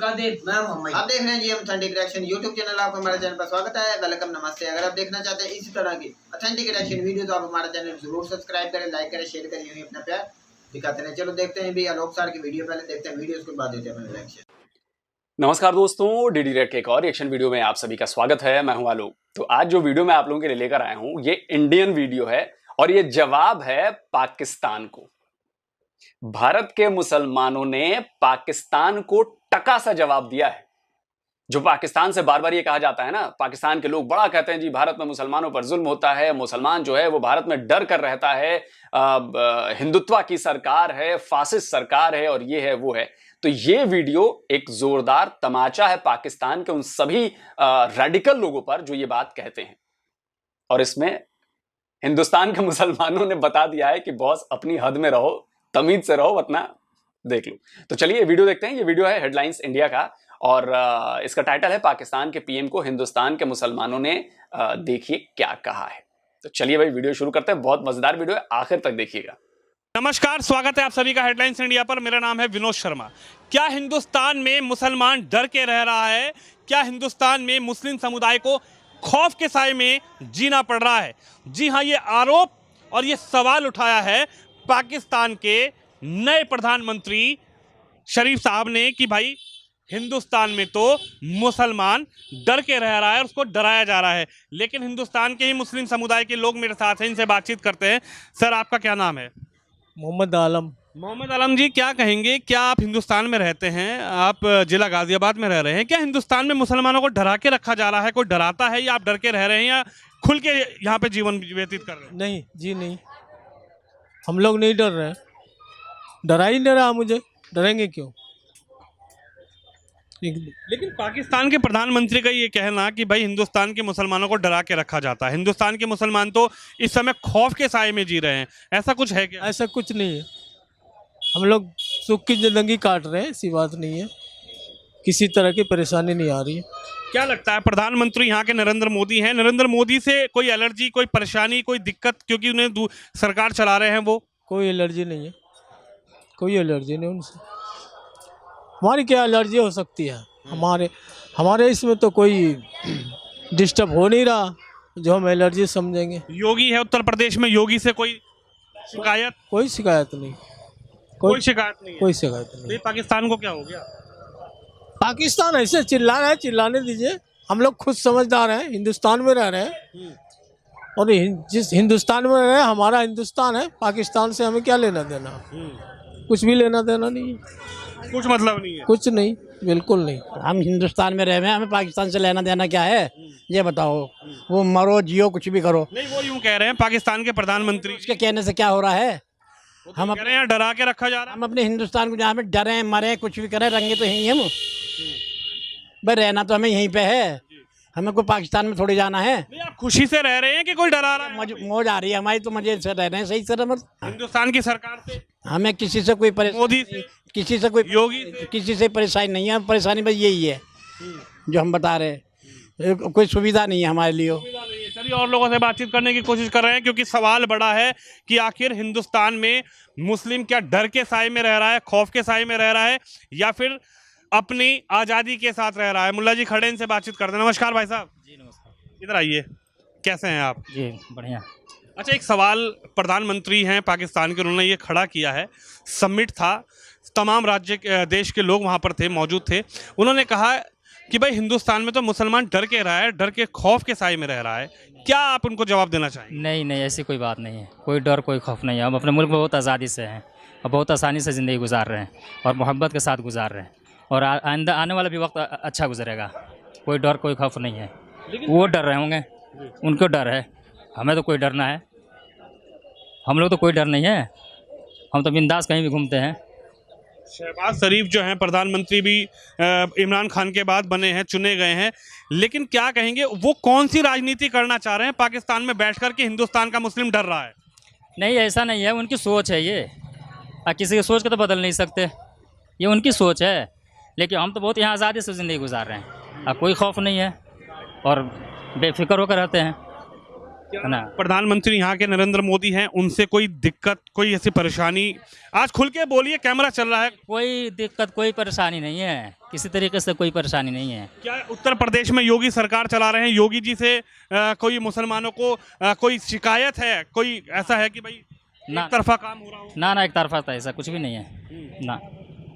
मैं मोहम्मद। आप देख रहे हैं GM authentic reaction YouTube channel. आपको हमारे चैनल पर स्वागत है। वेलकम, नमस्ते। अगर आप देखना चाहते हैं इसी तरह की ऑथेंटिक रिएक्शन वीडियो तो आप हमारा चैनल जरूर सब्सक्राइब करें, लाइक करें, शेयर करें, यूं अपना प्यार दिखाते रहे। चलो देखते हैं भी आलोक सर की वीडियो, पहले देखते हैं वीडियो, उसके बाद देते हैं अपना रिएक्शन। नमस्कार दोस्तों, डीडी रेड के एक और रिएक्शन वीडियो में आप सभी का स्वागत है। मैं हूं आलोक। तो आज जो वीडियो मैं आप लोगों के लिए लेकर आया हूं ये इंडियन वीडियो है और ये जवाब है पाकिस्तान को। भारत के मुसलमानों ने पाकिस्तान को टका सा जवाब दिया है। जो पाकिस्तान से बार बार ये कहा जाता है ना, पाकिस्तान के लोग बड़ा कहते हैं जी भारत में मुसलमानों पर जुल्म होता है, मुसलमान जो है वो भारत में डर कर रहता है, हिंदुत्व की सरकार है, फासिस्ट सरकार है और ये है वो है। तो ये वीडियो एक जोरदार तमाचा है पाकिस्तान के उन सभी रेडिकल लोगों पर जो ये बात कहते हैं। और इसमें हिंदुस्तान के मुसलमानों ने बता दिया है कि बॉस अपनी हद में रहो, तमीज से रहो, वरना देख लो। तो चलिए वीडियो देखते हैं। ये वीडियो है हेडलाइंस इंडिया का और इसका टाइटल है पाकिस्तान के पीएम को हिंदुस्तान के मुसलमानों ने देखिए क्या कहा है। तो चलिए भाई वीडियो शुरू करते हैं। बहुत मजेदार वीडियो है, आखिर तक देखिएगा। नमस्कार, स्वागत है आप सभी का हेडलाइंस इंडिया पर। मेरा नाम है विनोद शर्मा। क्या हिंदुस्तान में मुसलमान डर के रह रहा है? क्या हिंदुस्तान में मुस्लिम समुदाय को खौफ के साए में जीना पड़ रहा है? जी हाँ, ये आरोप और ये सवाल उठाया है पाकिस्तान के नए प्रधानमंत्री शरीफ साहब ने कि भाई हिंदुस्तान में तो मुसलमान डर के रह रहा है और उसको डराया जा रहा है। लेकिन हिंदुस्तान के ही मुस्लिम समुदाय के लोग मेरे साथ हैं, इनसे बातचीत करते हैं। सर, आपका क्या नाम है? मोहम्मद आलम। मोहम्मद आलम जी, क्या कहेंगे? क्या आप हिंदुस्तान में रहते हैं, आप जिला गाजियाबाद में रह रहे हैं, क्या हिंदुस्तान में मुसलमानों को डरा के रखा जा रहा है? कोई डराता है या आप डर के रह रहे हैं या खुल के यहाँ पे जीवन व्यतीत कर रहे हैं? नहीं जी, नहीं, हम लोग नहीं डर रहे हैं। डरा ही नहीं रहा, मुझे डरेंगे क्यों? लेकिन पाकिस्तान के प्रधानमंत्री का ये कहना कि भाई हिंदुस्तान के मुसलमानों को डरा के रखा जाता है, हिंदुस्तान के मुसलमान तो इस समय खौफ के साए में जी रहे हैं, ऐसा कुछ है क्या? ऐसा कुछ नहीं है। हम लोग सुख की जिंदगी काट रहे हैं, ऐसी बात नहीं है। किसी तरह की परेशानी नहीं आ रही है। क्या लगता है प्रधानमंत्री यहाँ के नरेंद्र मोदी हैं, नरेंद्र मोदी से कोई एलर्जी, कोई परेशानी, कोई दिक्कत, क्योंकि उन्हें सरकार चला रहे हैं वो? कोई एलर्जी नहीं है, कोई एलर्जी नहीं उनसे। हमारी क्या एलर्जी हो सकती है? हमारे इसमें तो कोई डिस्टर्ब हो नहीं रहा जो हम एलर्जी समझेंगे। योगी है उत्तर प्रदेश में, योगी से कोई शिकायत? कोई शिकायत नहीं, कोई शिकायत नहीं है। कोई शिकायत नहीं। तो पाकिस्तान को क्या हो गया? पाकिस्तान ऐसे चिल्ला रहा है, चिल्लाने दीजिए। हम लोग खुद समझदार हैं, हिंदुस्तान में रह रहे हैं और जिस हिंदुस्तान में रह रहे हैं हमारा हिंदुस्तान है। पाकिस्तान से हमें क्या लेना देना? कुछ भी लेना देना नहीं है, कुछ मतलब नहीं है, कुछ नहीं, बिल्कुल नहीं। हम हिंदुस्तान में रह रहे हैं, हमें पाकिस्तान से लेना देना क्या है? ये बताओ। वो मरो जियो कुछ भी करो। नहीं, वो यूं कह रहे हैं पाकिस्तान के प्रधानमंत्री, उसके कहने से क्या हो रहा है? हम कह रहे हैं डरा के रखा जा रहा है। हम अपने हिंदुस्तान को जहाँ में डरे मरे कुछ भी करें, रंगे तो यहीं हम भाई, रहना तो हमें यहीं पे है। हमें कोई पाकिस्तान में थोड़ी जाना है। नहीं, आप खुशी से रह रहे हैं कि कोई डरा रहा है? मौज आ रही है हमारी, तो मजे से रह रहे हैं सही से। हिंदुस्तान की सरकार से हमें किसी से कोई मोदी से, किसी से कोई योगी से, किसी से परेशानी नहीं है। परेशानी बस यही है जो हम बता रहे हैं, कोई सुविधा नहीं है हमारे लिए। चलिए और लोगों से बातचीत करने की कोशिश कर रहे हैं, क्योंकि सवाल बड़ा है कि आखिर हिंदुस्तान में मुस्लिम क्या डर के साए में रह रहा है, खौफ के साए में रह रहा है, या फिर अपनी आज़ादी के साथ रह रहा है? मुल्ला जी खड़े, इनसे बातचीत करते हैं। नमस्कार भाई साहब। जी नमस्कार। इधर आइए, कैसे हैं आप? जी बढ़िया। अच्छा, एक सवाल प्रधानमंत्री हैं पाकिस्तान के, उन्होंने ये खड़ा किया है, समिट था, तमाम राज्य देश के लोग वहाँ पर थे, मौजूद थे। उन्होंने कहा कि भाई हिंदुस्तान में तो मुसलमान डर के रहा है, डर के खौफ के साए में रह रहा है। क्या आप उनको जवाब देना चाहेंगे? नहीं नहीं, ऐसी कोई बात नहीं है, कोई डर कोई खौफ नहीं है। हम अपने मुल्क में बहुत आज़ादी से हैं और बहुत आसानी से ज़िंदगी गुजार रहे हैं और मोहब्बत के साथ गुजार रहे हैं, और आइंदा आने वाला भी वक्त अच्छा गुजरेगा। कोई डर कोई खौफ नहीं है। वो डर रहे होंगे, उनको डर है, हमें तो कोई डरना है? हम लोग तो कोई डर नहीं है, हम तो बिंदास कहीं भी घूमते हैं। शहबाज शरीफ जो हैं प्रधानमंत्री भी इमरान खान के बाद बने हैं, चुने गए हैं, लेकिन क्या कहेंगे वो कौन सी राजनीति करना चाह रहे हैं पाकिस्तान में बैठकर के हिंदुस्तान का मुस्लिम डर रहा है? नहीं, ऐसा नहीं है, उनकी सोच है ये। किसी की सोच को तो बदल नहीं सकते, ये उनकी सोच है। लेकिन हम तो बहुत यहाँ आज़ादी से ज़िंदगी गुजार रहे हैं, कोई खौफ नहीं है और बेफिक्र होकर रहते हैं। है ना। प्रधानमंत्री यहाँ के नरेंद्र मोदी हैं, उनसे कोई दिक्कत, कोई ऐसी परेशानी? आज खुल के बोलिए, कैमरा चल रहा है। कोई दिक्कत, कोई परेशानी नहीं है, किसी तरीके से कोई परेशानी नहीं है। क्या उत्तर प्रदेश में योगी सरकार चला रहे हैं, योगी जी से कोई मुसलमानों को कोई शिकायत है, कोई ऐसा है कि भाई ना एक तरफा काम हो रहा हो? ना एक तरफा तो ऐसा कुछ भी नहीं है ना,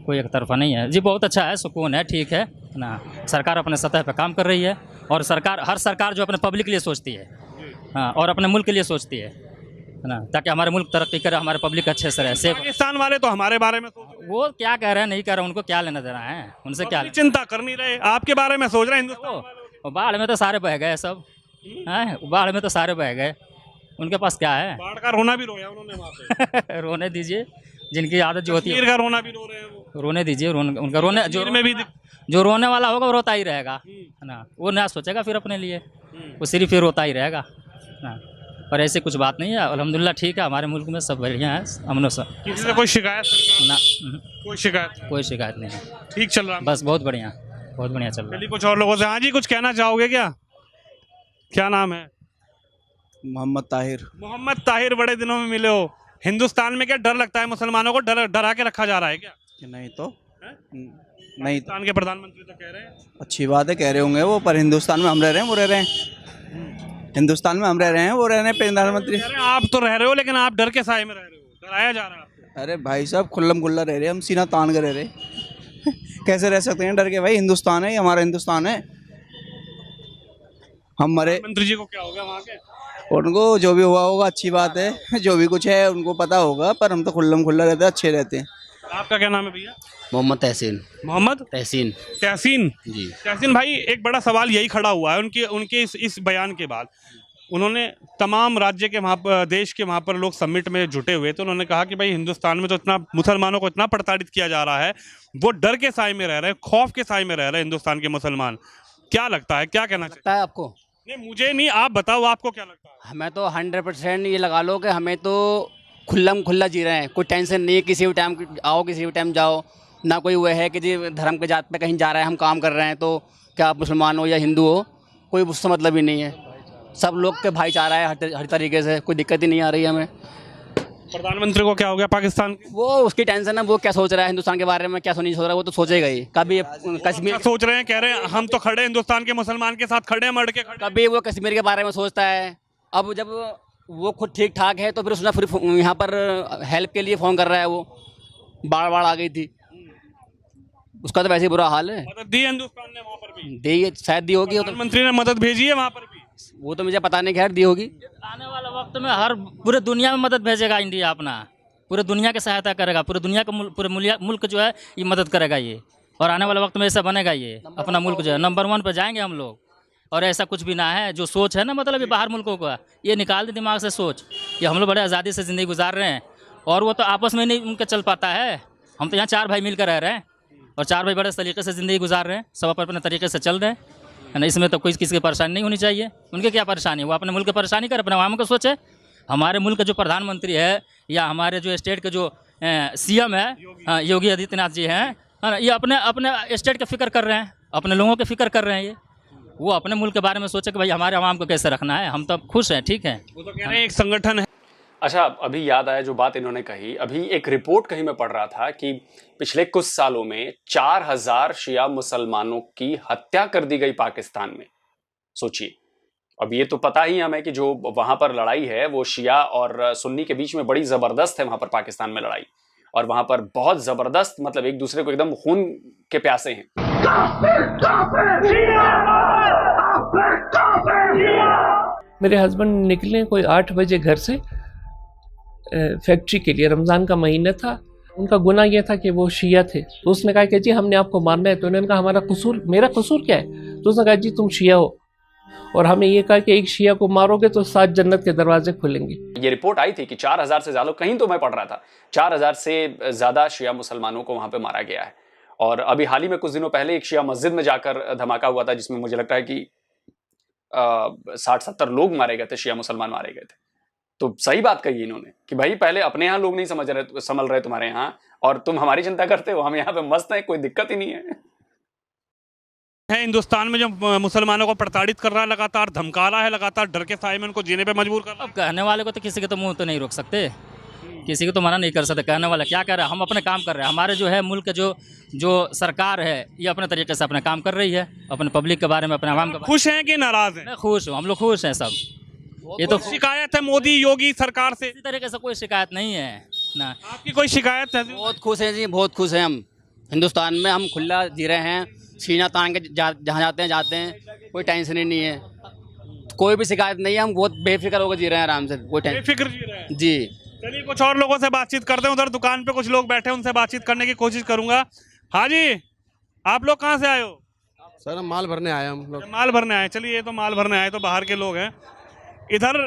कोई एक तरफा नहीं है जी। बहुत अच्छा है, सुकून है, ठीक है ना। सरकार अपने सतह पे काम कर रही है, और हर सरकार जो अपने पब्लिक के लिए सोचती है, हाँ, और अपने मुल्क के लिए सोचती है ना, ताकि हमारे मुल्क तरक्की करे, हमारे पब्लिक अच्छे से रहे, सेफ। पाकिस्तान वाले तो हमारे बारे में सोच रहे हैं। वो क्या कह रहे हैं, नहीं कह रहे हैं, उनको क्या लेना देना है, उनसे क्या। अपनी चिंता कर नहीं रहे, आपके बारे में सोच रहे हैं हिंदुस्तान वालों वो बाढ़ में तो सारे बह गए सब, हैं, बाढ़ में तो सारे बह गए, उनके पास क्या है। के। बाढ़ का रोना भी रोया उन्होंने वहाँ पे। रोने दीजिए, जिनकी आदत जो होती कश्मीर है का रोना भी रो रहे हैं वो। रोने दीजिए, उनका रोने कश्मीर में भी जो रोने वाला होगा वो रोता ही रहेगा, है ना। वो ना सोचेगा फिर अपने लिए, वो सिर्फ फिर रोता ही रहेगा ना। और ऐसे कुछ बात नहीं है, अल्हम्दुलिल्लाह ठीक है, हमारे मुल्क में सब बढ़िया है, अमन सा। किसी से कोई शिकायत सरकार? ना, कोई शिकायत नहीं है, ठीक चल रहा है। बस बहुत बढ़िया चल रहा है। चलिए कुछ और लोगों से। हाँ जी, कुछ कहना चाहोगे क्या? क्या नाम है? मोहम्मद ताहिर। मोहम्मद ताहिर, बड़े दिनों में मिले हो। हिंदुस्तान में क्या डर लगता है, मुसलमानों को डरा के रखा जा रहा है क्या? नहीं तो हैं? नहीं, हिंदुस्तान के प्रधानमंत्री तो कह रहे हैं। अच्छी बात है, कह रहे होंगे वो, पर हिंदुस्तान में हम रह रहे हैं, वो रह रहे हैं। हिंदुस्तान में हम रह रहे हैं, वो रह रहे हैं प्रधानमंत्री। कह रहे हैं आप तो रह रहे हो, लेकिन आप डर के साए में रह रहे हो, डराया जा रहा है आपको। अरे भाई साहब, खुल्लम खुल्ला रह रहे हैं, हम सीना तान कर रह रहे कैसे रह सकते हैं डर के? भाई हिंदुस्तान है, ये हमारा हिंदुस्तान है, हम मरे। मंत्री जी को क्या हो गया वहाँ के? उनको जो भी हुआ होगा, अच्छी बात है, जो भी कुछ है उनको पता होगा, पर हम तो खुल्लम खुल्ला रहते हैं, अच्छे रहते हैं। आपका क्या नाम है भैया? मोहम्मद तहसीन। मोहम्मद तहसीन तहसीन जी। तहसीन भाई, एक बड़ा सवाल यही खड़ा हुआ है उनके इस बयान के बाद। उन्होंने तमाम राज्य के वहाँ पर, देश के वहाँ पर लोग समिट में जुटे हुए, तो उन्होंने कहा कि भाई हिंदुस्तान में तो इतना मुसलमानों को इतना प्रताड़ित किया जा रहा है, वो डर के साए में रह रहे हैं, खौफ के साए में रह रहे हैं हिंदुस्तान के मुसलमान। क्या लगता है, क्या कहना चाहिए? लगता है आपको? नहीं, मुझे नहीं, आप बताओ, आपको क्या लगता है? हमें तो 100% ये लगा लो कि हमें तो खुल्लम खुल्ला जी रहे हैं, कोई टेंशन नहीं है, किसी भी टाइम आओ, किसी भी टाइम जाओ, ना कोई वो है कि जी धर्म के जात पे कहीं जा रहा है, हम काम कर रहे हैं तो क्या आप मुसलमान हो या हिंदू हो, कोई उससे मतलब ही नहीं है। सब लोग के भाईचारा है हर तरीके से, कोई दिक्कत ही नहीं आ रही है हमें। प्रधानमंत्री को क्या हो गया पाकिस्तान की? वो उसकी टेंशन है, वो क्या सोच रहा है हिंदुस्तान के बारे में, क्या सोच रहा है, वो तो सोचेगा ही। कभी कश्मीर क्या सोच रहे हैं, कह रहे हैं हम तो खड़े हिंदुस्तान के मुसलमान के साथ, खड़े मर के खड़े। कभी वो कश्मीर के बारे में सोचता है, अब जब वो खुद ठीक ठाक है तो फिर उसने फिर यहाँ पर हेल्प के लिए फ़ोन कर रहा है। वो बाढ़ आ गई थी, उसका तो वैसे ही बुरा हाल है। मदद दी हिंदुस्तान ने वहाँ पर भी? दी शायद दी होगी, प्रधानमंत्री ने मदद भेजी है वहाँ पर भी? वो तो मुझे पता नहीं, खैर दी होगी। आने वाला वक्त में हर पूरे दुनिया में मदद भेजेगा इंडिया अपना, पूरे दुनिया की सहायता करेगा, पूरे दुनिया का पूरे मुल्क जो है ये मदद करेगा ये, और आने वाले वक्त में ऐसा बनेगा ये, अपना मुल्क जो है नंबर 1 पर जाएंगे हम लोग। और ऐसा कुछ भी ना है, जो सोच है ना, मतलब ये बाहर मुल्कों का, ये निकाल दे दिमाग से सोच। ये हम लोग बड़े आज़ादी से ज़िंदगी गुजार रहे हैं, और वो तो आपस में नहीं उनका चल पाता है। हम तो यहाँ 4 भाई मिलकर रह रहे हैं, और 4 भाई बड़े तरीके से ज़िंदगी गुजार रहे हैं, सब अपने तरीके से चल रहे हैं, है ना। इसमें तो कोई किसी की परेशानी नहीं होनी चाहिए। उनके क्या परेशानी, वो अपने मुल्क की परेशानी करे, अपने आवाम को सोचे। हमारे मुल्क का जो प्रधानमंत्री है, या हमारे जो स्टेट के जो CM है, योगी आदित्यनाथ जी हैं, है ना, ये अपने स्टेट की फ़िक्र कर रहे हैं, अपने लोगों की फ़िक्र कर रहे हैं। ये वो अपने मुल्क के बारे में सोचे कि भाई हमारे आवाम को कैसे रखना है, हम तो खुश हैं, ठीक है। वो तो कह रहे हैं एक संगठन है। अच्छा, अभी याद आया जो बात इन्होंने कही, अभी एक रिपोर्ट कहीं मैं पढ़ रहा था कि पिछले कुछ सालों में 4000 शिया मुसलमानों की हत्या कर दी गई पाकिस्तान में। सोचिए, अब ये तो पता ही हमें कि जो वहां पर लड़ाई है वो शिया और सुन्नी के बीच में बड़ी जबरदस्त है वहां पर पाकिस्तान में लड़ाई, और वहां पर बहुत जबरदस्त, मतलब एक दूसरे को एकदम खून के प्यासे हैं। मेरे हस्बैंड निकले कोई 8 बजे घर से फैक्ट्री के लिए, रमज़ान का महीना था। उनका गुनाह यह था कि वो शिया थे, तो उसने कहा कि जी हमने आपको मारना है। तो उन्होंने कहा हमारा कसूर, मेरा कसूर क्या है? तो उसने कहा जी तुम शिया हो, और हमें ये कहा कि एक शिया को मारोगे तो 7 जन्नत के दरवाजे खुलेंगे। ये रिपोर्ट आई थी कि 4000 से ज्यादा, कहीं तो मैं पढ़ रहा था 4000 से ज्यादा शिया मुसलमानों को वहां पे मारा गया है। और अभी हाल ही में कुछ दिनों पहले एक शिया मस्जिद में जाकर धमाका हुआ था, जिसमें मुझे लगता है कि 60-70 लोग मारे गए थे, शिया मुसलमान मारे गए थे। तो सही बात कही इन्होंने कि भाई पहले अपने यहाँ लोग नहीं संभल रहे तुम्हारे यहाँ, और तुम हमारी चिंता करते हो, हम यहाँ पे मस्त हैं, कोई दिक्कत ही नहीं है। है हिंदुस्तान में जो मुसलमानों को प्रताड़ित कर रहा है, लगातार धमका रहा है, लगातार डर के साए में उनको जीने पे मजबूर कर रहा है। अब कहने वाले को तो किसी के तो मुंह तो नहीं रोक सकते, किसी को तो मना नहीं कर सकते। कहने वाला क्या कर रहा है, हम अपने काम कर रहे हैं। हमारे जो है मुल्क जो सरकार है ये अपने तरीके से अपना काम कर रही है, अपने पब्लिक के बारे में, अपने आवाम के बारे खुश हैं कि नाराज हैं? में। खुश हूँ, हम लोग खुश हैं सब। ये तो शिकायत है मोदी योगी सरकार से? इसी तरीके से कोई शिकायत नहीं है ना। आपकी कोई शिकायत है? बहुत खुश हैं जी, बहुत खुश हैं हम। हिंदुस्तान में हम खुला जी रहे हैं, सीना तान के जहाँ जाते हैं, कोई टेंशन ही नहीं है, कोई भी शिकायत नहीं है। हम बहुत बेफिक्र होकर जी रहे हैं, आराम से, कोई टेंशन। बेफिक्र जी रहे हैं जी। चलिए कुछ और लोगों से बातचीत करते हैं। उधर दुकान पे कुछ लोग बैठे हैं, उनसे बातचीत करने की कोशिश करूंगा। हाँ जी, आप लोग कहाँ से आए हो? सर हम माल भरने आए हम लोग। माल भरने आए। चलिए, ये तो माल भरने आए तो बाहर के लोग हैं। इधर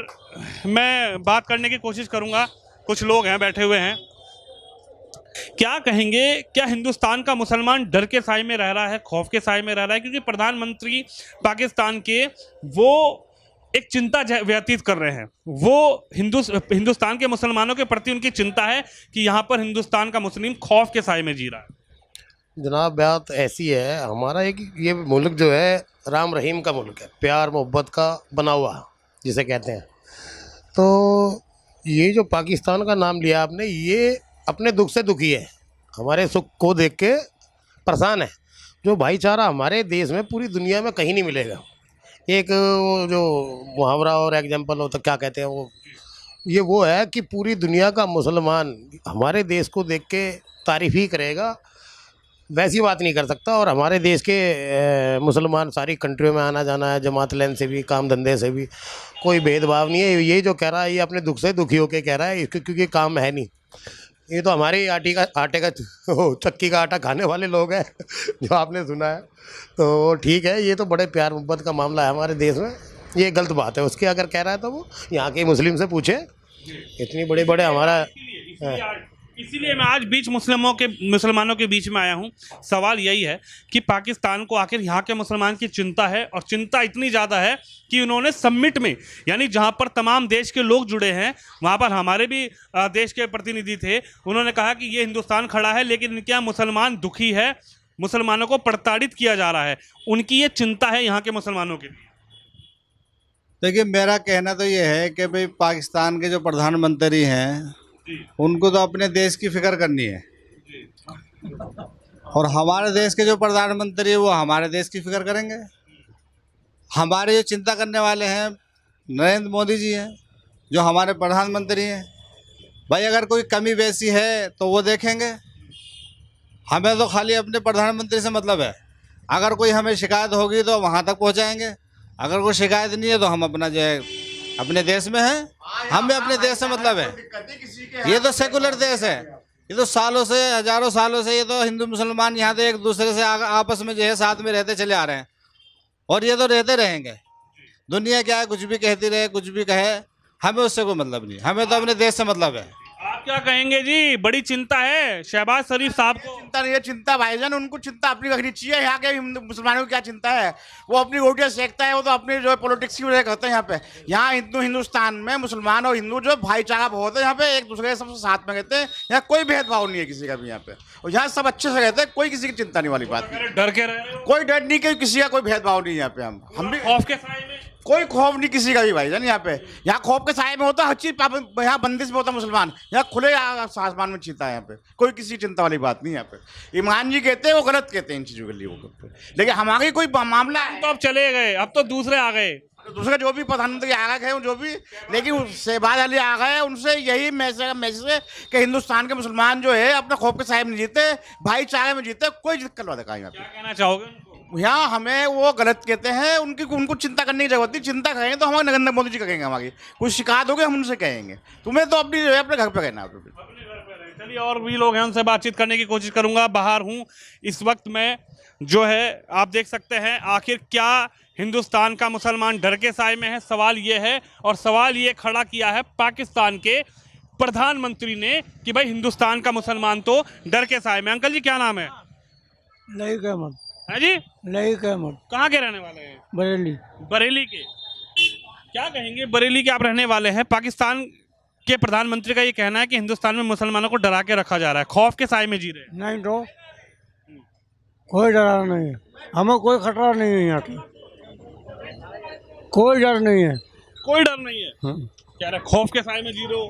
मैं बात करने की कोशिश करूंगा, कुछ लोग हैं बैठे हुए हैं। क्या कहेंगे, क्या हिंदुस्तान का मुसलमान डर के साए में रह रहा है, खौफ के साए में रह रहा है? क्योंकि प्रधानमंत्री पाकिस्तान के वो एक चिंता व्यतीत कर रहे हैं। वो हिंदुस्तान के मुसलमानों के प्रति उनकी चिंता है कि यहाँ पर हिंदुस्तान का मुस्लिम खौफ के साए में जी रहा है। जनाब बात ऐसी है, हमारा एक ये मुल्क जो है राम रहीम का मुल्क है, प्यार मोहब्बत का बना हुआ जिसे कहते हैं। तो ये जो पाकिस्तान का नाम लिया आपने, ये अपने दुख से दुखी है, हमारे सुख को देख के परेशान है। जो भाईचारा हमारे देश में पूरी दुनिया में कहीं नहीं मिलेगा। एक वो जो मुहावरा और एग्जाम्पल होता क्या कहते हैं वो है कि पूरी दुनिया का मुसलमान हमारे देश को देख के तारीफ़ ही करेगा, वैसी बात नहीं कर सकता। और हमारे देश के मुसलमान सारी कंट्रियों में आना जाना है, जमात लेन से भी, काम धंधे से भी, कोई भेदभाव नहीं है। ये जो कह रहा है ये अपने दुख से दुखी होकर कह रहा है, इसके क्योंकि काम है नहीं। ये तो हमारे आटे का चक्की का आटा खाने वाले लोग हैं जो आपने सुना है। तो ठीक है, ये तो बड़े प्यार मोहब्बत का मामला है हमारे देश में, ये गलत बात है। उसके अगर कह रहा है तो वो यहाँ के मुस्लिम से पूछे, इतनी बड़े बड़े हमारा। इसीलिए मैं आज मुसलमानों के बीच में आया हूं। सवाल यही है कि पाकिस्तान को आखिर यहाँ के मुसलमान की चिंता है, और चिंता इतनी ज़्यादा है कि उन्होंने समिट में, यानी जहाँ पर तमाम देश के लोग जुड़े हैं, वहाँ पर हमारे भी देश के प्रतिनिधि थे, उन्होंने कहा कि ये हिंदुस्तान खड़ा है लेकिन इनके यहाँ मुसलमान दुखी है, मुसलमानों को प्रताड़ित किया जा रहा है। उनकी ये चिंता है यहाँ के मुसलमानों के लिए। देखिए, मेरा कहना तो ये है कि भाई पाकिस्तान के जो प्रधानमंत्री हैं उनको तो अपने देश की फिक्र करनी है, और हमारे देश के जो प्रधानमंत्री है वो हमारे देश की फिक्र करेंगे। हमारे जो चिंता करने वाले हैं नरेंद्र मोदी जी हैं, जो हमारे प्रधानमंत्री हैं। भाई अगर कोई कमी वैसी है तो वो देखेंगे, हमें तो खाली अपने प्रधानमंत्री से मतलब है। अगर कोई हमें शिकायत होगी तो वहाँ तक पहुँचाएंगे, अगर कोई शिकायत नहीं है तो हम अपना जो है अपने देश में है, हमें अपने देश से मतलब है। ये तो सेकुलर देश है, ये तो सालों से, हजारों सालों से ये तो हिंदू मुसलमान यहाँ तो एक दूसरे से आपस में जो है साथ में रहते चले आ रहे हैं, और ये तो रहते रहेंगे। दुनिया क्या है, कुछ भी कहती रहे, कुछ भी कहे, हमें उससे कोई मतलब नहीं, हमें तो अपने देश से मतलब है। आप क्या कहेंगे जी, बड़ी चिंता है शहबाज शरीफ साहब को? चिंता नहीं है, चिंता भाईजान उनको चिंता अपनी रखनी चाहिए। यहाँ के मुसलमानों की क्या चिंता है, वो अपनी रोटियाँ सेकता है, वो तो अपनी जो है पॉलिटिक्स की वजह करते हैं। यहाँ पे यहाँ हिंदुस्तान में मुसलमान और हिंदू जो भाईचारा बहुत है, यहाँ पे एक दूसरे के सबसे साथ में रहते हैं। यहाँ कोई भेदभाव नहीं है किसी का भी यहाँ पे, और यहाँ सब अच्छे से रहते हैं, कोई किसी की चिंता नहीं वाली बात नहीं। डर के रहे, कोई डर नहीं, किसी का कोई भेदभाव नहीं है यहाँ पे। हम भी खौफ के साए में, कोई खौफ नहीं किसी का भी भाईजान। यहाँ पे यहाँ खौफ के साए में होता है हर चीज, यहाँ बंदिश में होता मुसलमान, यहाँ खुले आसमान में चीता है। यहाँ पे कोई किसी चिंता वाली बात नहीं। यहाँ पे ईमान जी कहते हैं, वो गलत कहते हैं इन चीजों के लिए वो, लेकिन हमारी कोई मामला है तो अब चले गए, अब तो दूसरे आ गए, दूसरे जो भी प्रधानमंत्री आ गए हैं जो भी, लेकिन शहबाज अली आ गए, उनसे यही मैसेज है कि हिंदुस्तान के मुसलमान जो है अपने खौफ के साए में जीते, भाईचारे में जीते, कोई दिक्कत वाला का। यहाँ क्या कहना चाहोगे? यहाँ हमें वो गलत कहते हैं, उनको चिंता करने की जरूरत नहीं। चिंता करेंगे तो हमारे नरेंद्र मोदी जी करेंगे, हमारी कुछ शिकायत होगी हम उनसे कहेंगे, तुम्हें तो अपनी जो है अपने घर पे रहना है। चलिए, और भी लोग हैं, उनसे बातचीत करने की कोशिश करूंगा। बाहर हूं इस वक्त मैं, जो है आप देख सकते हैं। आखिर क्या हिंदुस्तान का मुसलमान डर के साए में है, सवाल ये है, और सवाल ये खड़ा किया है पाकिस्तान के प्रधानमंत्री ने कि भाई हिंदुस्तान का मुसलमान तो डर के साए में। अंकल जी क्या नाम है? नहीं कहमत है जी? नहीं कहमत। कहाँ के रहने वाले हैं? बरेली। बरेली के। क्या कहेंगे, बरेली के आप रहने वाले हैं। पाकिस्तान के प्रधानमंत्री का ये कहना है कि हिंदुस्तान में मुसलमानों को डरा के रखा जा रहा है, खौफ के साए में जी रहे हैं। नहीं तो कोई डर नहीं है, हमें कोई खतरा नहीं है यहाँ पे, कोई डर नहीं है। कोई डर नहीं है, कह रहे खौफ के साए में जी रहे हो।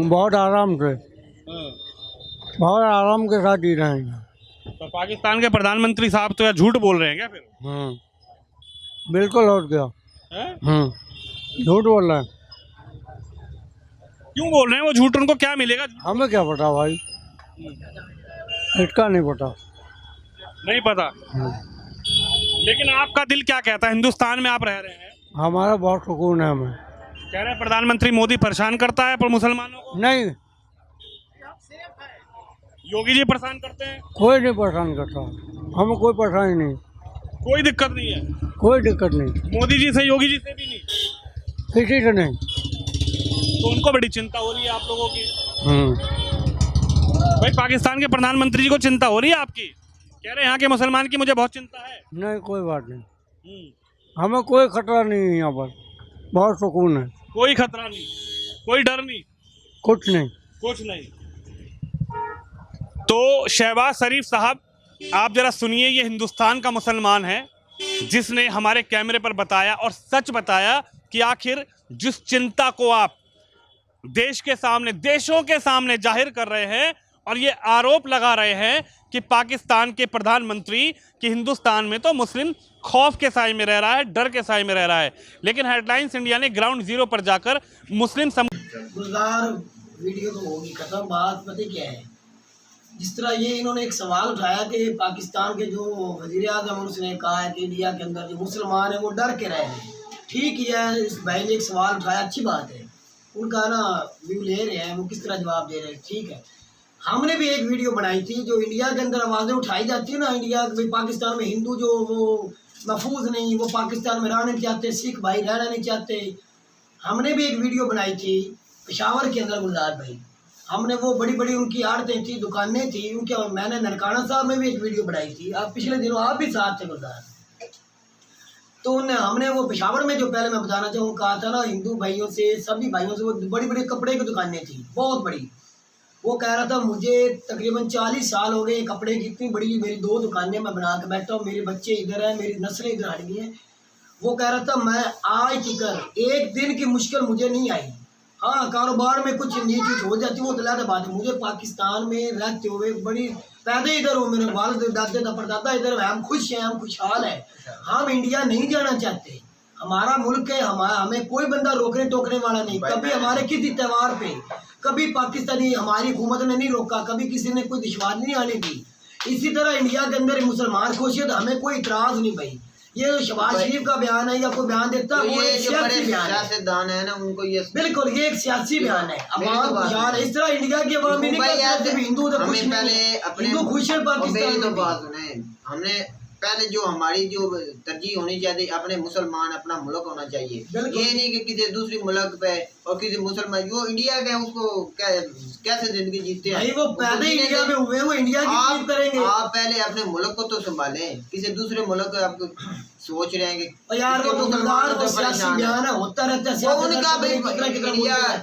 बहुत आराम से, बहुत आराम के साथ जी रहे हैं। तो पाकिस्तान के प्रधानमंत्री साहब तो यार झूठ बोल रहे हैं क्या फिर? बिल्कुल और क्या, झूठ बोल रहे हैं। क्यों बोल रहे हैं वो झूठ? उनको क्या मिलेगा? हमें क्या पता भाई, इसका नहीं पता। नहीं पता। लेकिन आपका दिल क्या कहता है? हिंदुस्तान में आप रह रहे हैं, हमारा बहुत सुकून है। हमें कह रहे हैं प्रधानमंत्री मोदी परेशान करता है पर मुसलमानों को नहीं, योगी जी परेशान करते हैं। कोई नहीं परेशान करता, हमें कोई परेशानी नहीं, कोई दिक्कत नहीं है, कोई दिक्कत नहीं। मोदी जी से योगी जी से भी नहीं, किसी से नहीं। तो उनको बड़ी चिंता हो रही है आप लोगों की। भाई पाकिस्तान के प्रधानमंत्री जी को चिंता हो रही है आपकी? कह रहे हैं यहाँ के मुसलमान की मुझे बहुत चिंता है। नहीं कोई बात नहीं, हमें कोई खतरा नहीं है, यहाँ पर बहुत सुकून है। कोई खतरा नहीं, कोई डर नहीं, कुछ नहीं, कुछ नहीं। तो शहबाज शरीफ साहब, आप जरा सुनिए, ये हिंदुस्तान का मुसलमान है जिसने हमारे कैमरे पर बताया और सच बताया कि आखिर जिस चिंता को आप देश के सामने, देशों के सामने जाहिर कर रहे हैं और ये आरोप लगा रहे हैं कि पाकिस्तान के प्रधानमंत्री कि हिंदुस्तान में तो मुस्लिम खौफ के साए में रह रहा है, डर के साए में रह रहा है, लेकिन हेडलाइंस इंडिया ने ग्राउंड जीरो पर जाकर मुस्लिम गुलजार वीडियो तो होगी खत्म। बात पता क्या है, जिस तरह ये इन्होंने एक सवाल उठाया कि पाकिस्तान के जो वज़ीर आज़म उसने कहा है कि इंडिया के अंदर जो मुसलमान है वो डर के रह रहे हैं। ठीक है, इस भाई ने एक सवाल उठाया, अच्छी बात है, उनका ना व्यू ले रहे हैं, वो किस तरह जवाब दे रहे हैं, ठीक है। हमने भी एक वीडियो बनाई थी, जो इंडिया के अंदर आवाज़ें उठाई जाती है ना, इंडिया पाकिस्तान में हिंदू जो वो महफूज नहीं, वो पाकिस्तान में रहना नहीं चाहते, सिख भाई रहना नहीं चाहते। हमने भी एक वीडियो बनाई थी पेशावर के अंदर गुलजार भाई, हमने वो बड़ी बड़ी उनकी आड़तें थी, दुकानें थी उनके, मैंने ननकाना साहब में भी एक वीडियो बनाई थी, आप पिछले दिनों आप भी साथ थे गुलजार। तो हमने वो पेशावर में, जो पहले मैं बताना चाहूँ, कहा था ना हिंदू भाइयों से, सभी भाइयों से, वो बड़ी बड़ी कपड़े की दुकानें थी बहुत बड़ी। वो कह रहा था मुझे तकरीबन 40 साल हो गए कपड़े की, इतनी बड़ी मेरी 2 दुकानें मैं बना के बैठा हूँ, मेरे बच्चे इधर हैं, मेरी नस्लें इधर हट गई हैं। वो कह रहा था मैं आज तक एक दिन की मुश्किल मुझे नहीं आई। हाँ, कारोबार में कुछ नीच हो जाती, वो तो अलग बात है। मुझे पाकिस्तान में रहते हुए बड़ी पैदा इधर हो, मेरे वालिद दादे परदादा इधर है, हम खुश हैं, हम खुशहाल हैं। हम इंडिया नहीं जाना चाहते, हमारा मुल्क है, हमें कोई बंदा रोकने टोकने वाला नहीं। कभी हमारे किसी त्यौहार पे कभी पाकिस्तानी हमारी हुकूमत ने नहीं रोका, कभी किसी ने कोई दुश्वारी नहीं आने दी। इसी तरह इंडिया के अंदर मुसलमान खुश है तो हमें कोई इतराज़ नहीं भाई। ये शहबाज शरीफ का बयान है या कोई बयान देता है, वो एक सियासी बयान है, उनको ये बिल्कुल ये एक सियासी बयान है। अवाम खुशहाल है, इस तरह इंडिया के अवाम ही नहीं कहते हिंदू तो खुश नहीं, हिंदू खुश है पाकिस्तान में। हमने पहले जो हमारी जो तरजीह होनी चाहिए, अपने मुसलमान अपना मुल्क होना चाहिए, ये नहीं कि किसी दूसरी मुल्क पे और किसी मुसलमान जो इंडिया के उसको कैसे जिंदगी जीते हैं। वो पैदा ही इंडिया में हुए, वो इंडिया की तारीफ करेंगे। आप पहले अपने मुल्क को तो संभालें, किसी दूसरे मुल्क को आप सोच रहे हैं कि यार वो मुसलमान तो सियासी बयान है, होता रहता है। उनका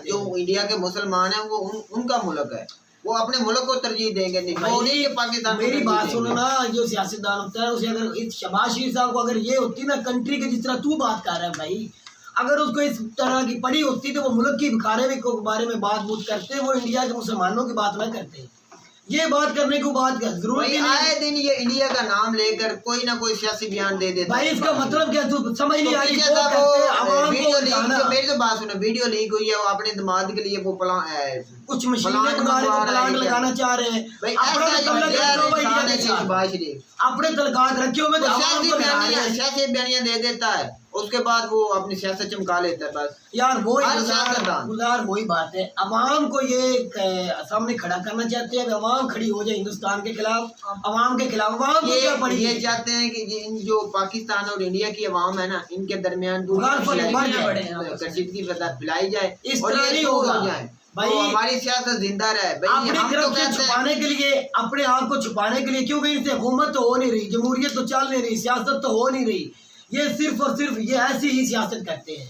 जो इंडिया के मुसलमान है वो उनका मुल्क है, वो अपने मुल्क को तरजीह देंगे, नहीं पाकिस्तान। मेरी बात सुनो ना, जो सियासतदान होता है उसे अगर इस शहबाज शरीफ साहब को अगर ये होती ना कंट्री के, जिस तरह तू बात कर रहा है भाई, अगर उसको इस तरह की पड़ी होती तो वो मुल्क की भिखारे के बारे में बात बूत करते, वो इंडिया के मुसलमानों की बात ना करते। ये बात करने को बात कर जरूर आए दिन ये इंडिया का नाम लेकर कोई ना कोई सियासी बयान दे देता भाई, इसका मतलब क्या तू समझ नहीं आई? मेरी तो बात सुनो, वीडियो लीक हुई है, वो अपने दिमाग के लिए वो कुछ मशीनें तुम्हारे को प्लांट लगाना चाह रहे हैं, अपने तलकात रखे हुए सियासी बयानियां दे देता है, उसके बाद वो अपनी सियासत चमका लेता है बस। यार वो गुलजार वही बात है, अवाम को ये सामने खड़ा करना चाहते हैं, अवाम खड़ी हो जाए हिंदुस्तान के खिलाफ, अवाम के खिलाफ। अवाम ये चाहते हैं कि जो पाकिस्तान और इंडिया की अवाम है ना, इनके दरमियान कशीदगी फैलाई जाए, इस तरह नहीं होगा भाई। हमारी सियासत जिंदा रहे भाई, अपनी तरफ से छुपाने के लिए, अपने आप को छुपाने के लिए, क्योंकि इनसे हुकूमत तो हो नहीं रही, जमहूरियत तो चल नहीं रही, सियासत तो हो नहीं रही, ये सिर्फ और सिर्फ ये ऐसी ही सियासत करते हैं।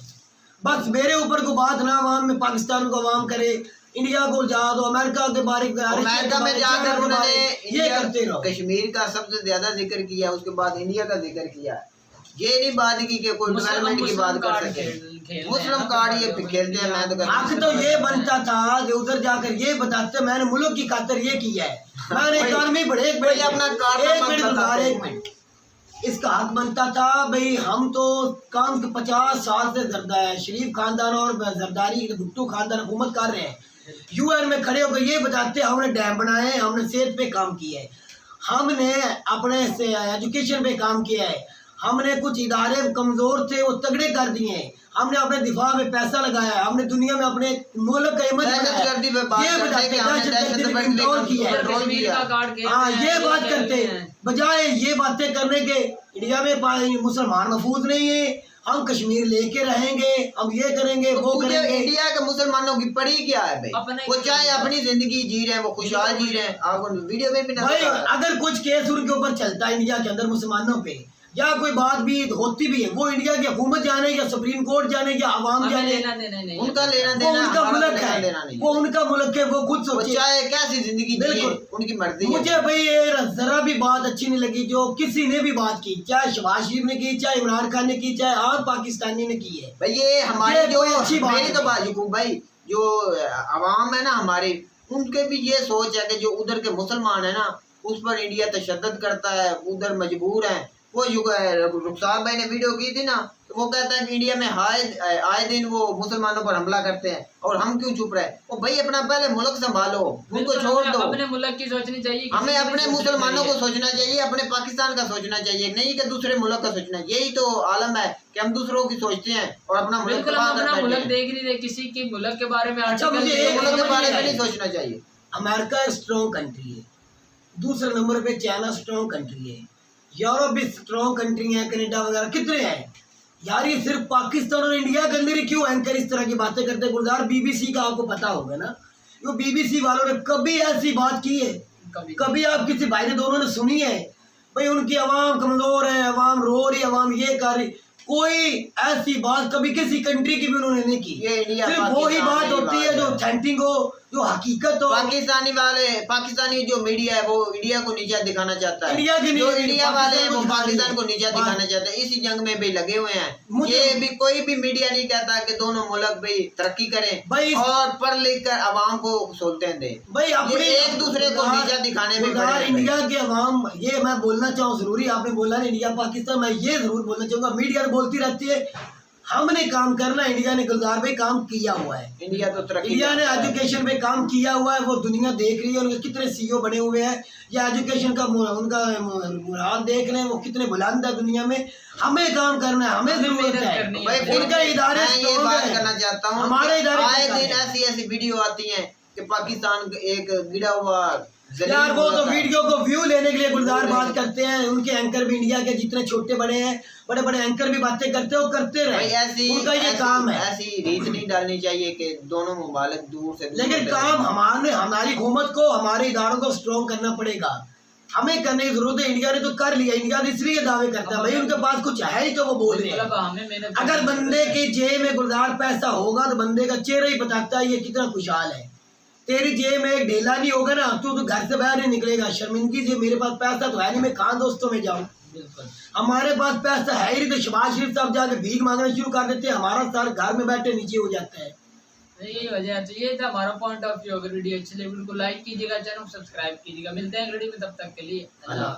बस मेरे ऊपर को बात ना अवाम में पाकिस्तान को अवाम करे, इंडिया को जा दो, अमेरिका के बारे में अमेरिका में जाकर उन्होंने ये करते रहो। कश्मीर का सबसे ज्यादा जिक्र किया, उसके बाद इंडिया का जिक्र किया। ये नहीं बात की कि कोई डेवलपमेंट की बात कर सके। मुस्लिम कार्ड ये खेलते हैं। मैं तो आखिर तो ये बनता था कि उधर जाकर ये बताते मैंने मुल्क की खातिर ये किया है, मैंने एक आर्मी बढ़े अपना कार्ड इसका हक बनता था भाई। हम तो कम से 50 साल से शरीफ खानदान और जरदारी भुट्टो खानदान हुकूमत कर रहे हैं। यूएन में खड़े होकर ये बताते हमने डैम बनाए हैं, हमने सेहत पे काम किया है, हमने अपने से एजुकेशन पे काम किया है, हमने कुछ इदारे कमजोर थे वो तगड़े कर दिए हैं, हमने अपने दिफा में पैसा लगाया है, हमने दुनिया में अपने मुल्क का इमेज ये बताते कंट्रोल किया है। हाँ ये बात करते बजाय ये बातें करने के इंडिया में मुसलमान महफूज नहीं है, हम कश्मीर लेके रहेंगे, हम ये करेंगे वो करेंगे। इंडिया के मुसलमानों की पड़ी क्या है भाई? वो चाहे अपनी जिंदगी जी रहे हैं, वो खुशहाल जी रहे हैं। आप वीडियो में भी भाई अगर कुछ केस उनके ऊपर चलता है इंडिया के अंदर मुसलमानों पे या कोई बात भी होती भी है, वो इंडिया की हुकूमत जाने या सुप्रीम कोर्ट जाने या आवाम जाने, उनका लेना देना, उनका मुल्क है, वो उनका मुल्क है, वो खुद सोचे चाहे कैसी जिंदगी जिए, उनकी मर्जी। मुझे भाई ये जरा भी बात अच्छी नहीं लगी जो किसी ने भी बात की, चाहे शहबाज शरीफ ने की, चाहे इमरान खान ने की, चाहे आम पाकिस्तानी ने की है। भाई ये हमारी जो अच्छी बात तो बाजू भाई जो आवाम है ना हमारी, उनके भी ये सोच है कि जो उधर के मुसलमान है ना उस पर इंडिया तशद्दुद करता है, उधर मजबूर है। वो रुखसार भाई ने वीडियो की थी ना, तो वो कहता है कि इंडिया में आए दिन वो मुसलमानों पर हमला करते हैं और हम क्यों चुप रहे। वो भाई अपना पहले मुल्क संभालो, उनको छोड़ दो। अपने मुल्क की सोचनी चाहिए, हमें अपने मुसलमानों को सोचना चाहिए, अपने पाकिस्तान का सोचना चाहिए, नहीं कि दूसरे मुल्क का सोचना। यही तो आलम है कि हम दूसरों की सोचते हैं और अपना मुल्क देख नहीं रहे, किसी के मुल्क के बारे में मुल्क के बारे में नहीं सोचना चाहिए। अमेरिका स्ट्रॉन्ग कंट्री है, दूसरे नंबर पे चाइना स्ट्रॉन्ग कंट्री है, यूरोप भी स्ट्रॉन्ग कंट्री है, कनाडा वगैरह कितने हैं यार। ये सिर्फ पाकिस्तान और इंडिया के अंदर ही क्यों एंकर इस तरह की बातें करते हैं? गुलजार बीबीसी का आपको पता होगा ना, वो बीबीसी वालों ने कभी ऐसी बात की है? कभी आप किसी भाई ने दोनों ने सुनी है? भाई उनकी आवाम कमजोर है, आवाम रो रही, आवाम ये कर रही, कोई ऐसी बात कभी किसी कंट्री की भी उन्होंने नहीं की। ये इंडिया सिर्फ वही बात होती है जो ऑथेंटिक हो, जो हकीकत हो। पाकिस्तानी जो मीडिया है वो इंडिया को नीचा दिखाना चाहता है, इंडिया की जो इंडिया वाले हैं वो पाकिस्तान को नीचा दिखाना चाहते हैं। इसी जंग में भी लगे हुए हैं। ये भी कोई भी मीडिया नहीं कहता कि दोनों मुल्क भाई तरक्की करें और पढ़ लिख कर आवाम को सहूलतें दें। भाई अपने एक दूसरे को नीचा दिखाने में इंडिया के अवाम, ये मैं बोलना चाहूँ जरूरी, आपने बोला ना इंडिया पाकिस्तान, मैं ये जरूर बोलना चाहूंगा, मीडिया बोलती रहती है हमने काम करना, इंडिया ने गुलजार भाई काम किया हुआ है। इंडिया ने एजुकेशन पे काम किया हुआ है, वो दुनिया देख रही है, उनके कितने सीईओ बने हुए हैं, या एजुकेशन का उनका मुराद देख रहे हैं, वो कितने बुलंद है दुनिया में। हमें काम करना है, हमें जरूरत है। उनका इदारे ये बात करना चाहता हूँ, हमारे इदारे आए दिन ऐसी वीडियो आती है कि पाकिस्तान एक गिरा हुआ यार, वो तो वीडियो को व्यू लेने के लिए गुलजार बात करते हैं। उनके एंकर भी इंडिया के जितने छोटे बड़े हैं, बड़े बड़े एंकर भी बातें करते हो, करते रहे, उनका ये काम है। ऐसी रीत नहीं डालनी चाहिए कि दोनों मुमालिक दूर से, लेकिन काम हमारी हुकूमत को, हमारे इदारों को स्ट्रॉन्ग करना पड़ेगा, हमें करने की जरूरत है। इंडिया ने तो कर लिया, इंडिया इसलिए दावे करता है भाई उनके पास कुछ है ही तो वो बोल रहे हैं। अगर बंदे की जेब में गुलजार पैसा होगा तो बंदे का चेहरा ही बताता है ये कितना खुशहाल है। तेरी जेब में एक ढेला नहीं होगा ना, तू तो घर से बाहर नहीं निकलेगा, शर्मिंदगी से मेरे पास पैसा तो है नहीं, मैं कहाँ दोस्तों में जाऊँ। हमारे पास पैसा है ही नहीं तो शहबाज शरीफ साहब जाके भीख मांगना शुरू कर देते हैं, हमारा सार घर में बैठे नीचे हो जाता है। यही वजह है, तो ये था हमारा पॉइंट ऑफ व्यू। अगर वीडियो अच्छी लगी वीडियो को लाइक कीजिएगा, चैनल सब्सक्राइब कीजिएगा। मिलते हैं वीडियो में, तब तक के लिए अल्लाह।